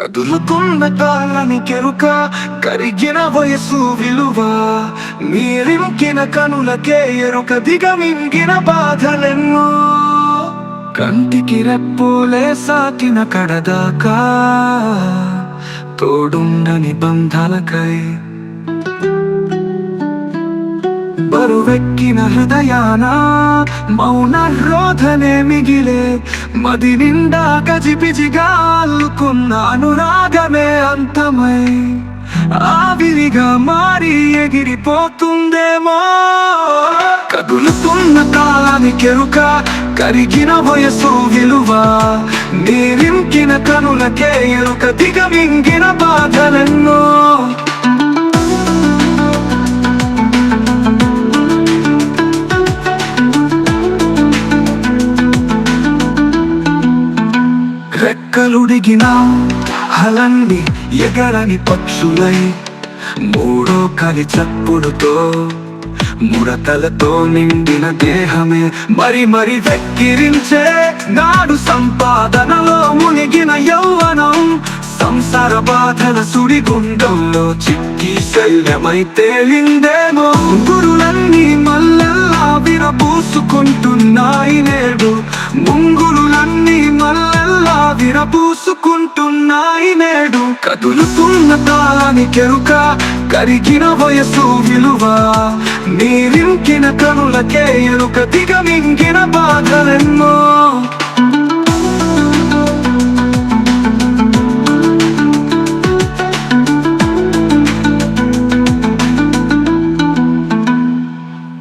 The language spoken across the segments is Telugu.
కదులుతున్న కాలానికి ఎరుక, కరిగిన వయసు విలువ, మీరింకిన కనులకే ఎరుక, దిగమింగిన బాధలెన్నో. కంటికి రెప్పులే సాకిన కడదాకా తోడుండని బంధాలకై, బరువెక్కిన హృదయాన మౌన రోధనే మిగిలే, మది నిండా గజిబిజిగా అల్లుకున్న అనురాగమే అంతమై ఆవిరిగా మారి ఎగిరిపోతుందేమో. కదులుతున్న కాలానికి ఎరుక, కరిగిన వయసు విలువ, నీరింకిన కనులకే ఎరుక, దిగమింగిన బాధలెన్నో. రెక్కలుడిగిన హలన్ని ఎగరని పక్షులై, మూడో కలి చప్పుడుతో ముడతలతో నిండిన దేహమే మరి మరి వెక్కిరించే నాడు, సంపాదనలో మునిగిన యౌవనం సంసార బాధల సుడిగుండంలో చిక్కి శల్యమై తేలిందేమో. ముంగురులన్నీ మల్లెల్లా విరబూసుకుంటున్నాయి నేడు, ముంగురులన్నీ మల్లెల్లా విరబూసుకుంటున్నాయి నేడు. కదులుతున్న కాలానికి ఎరుక, కరిగిన వయసు విలువ, నీరింకిన కనులకే ఎరుక, దిగమింగిన బాధలెన్నో.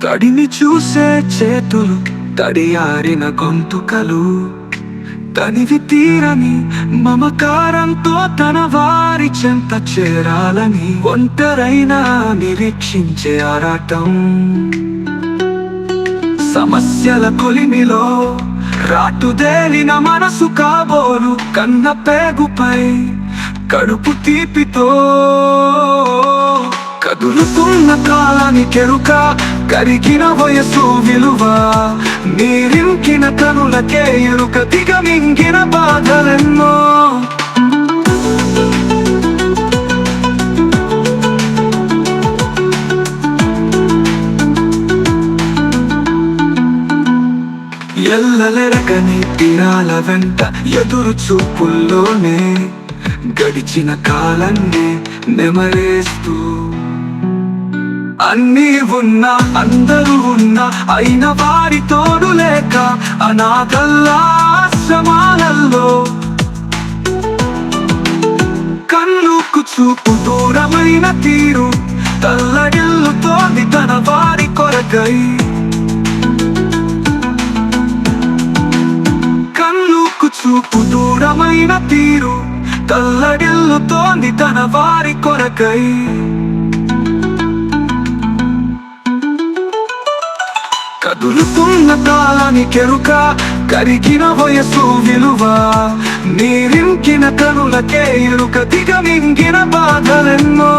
తడిని చూసే చేతులు, తడియారిన గొంతుకలు, తనివి తీరని మమకారంతో తన వారి చెంత చేరాలని ఒంటరైనా నిరీక్షించే ఆరాటం. సమస్యల కొలిమిలో రాటుదేలిన మనసు కాబోలు, కన్న పేగుపై కడుపు తీపితో. కదులుతున్న కాలానికి ఎరుక, కరిగిన వయసు విలువ, నీరింకిన కనులకే ఎరుక, దిగమింగిన బాధలెన్నో. ఎల్లలెరగని తీరాల వెంట ఎదురు చూపుల్లోనే గడిచిన కాలాన్ని నెమరేస్తూ, అన్నీ ఉన్నా అందరూ ఉన్నా అయిన వారి తోడు లేక అనాథల్లా ఆశ్రమాలలో, కన్నుకు చూపు దూరమైన తీరు తల్లడిల్లుతోంది తన వారి కొరకై. కన్నుకు చూపు దూరమైన తీరు తల్లడిల్లుతోంది తన వారి కొరకై. కదులుతున్న కాలానికి ఎరుక, కరిగిన వయసు విలువ, నీరింకిన కనులకే ఎరుక, దిగమింగిన బాధలెన్నో.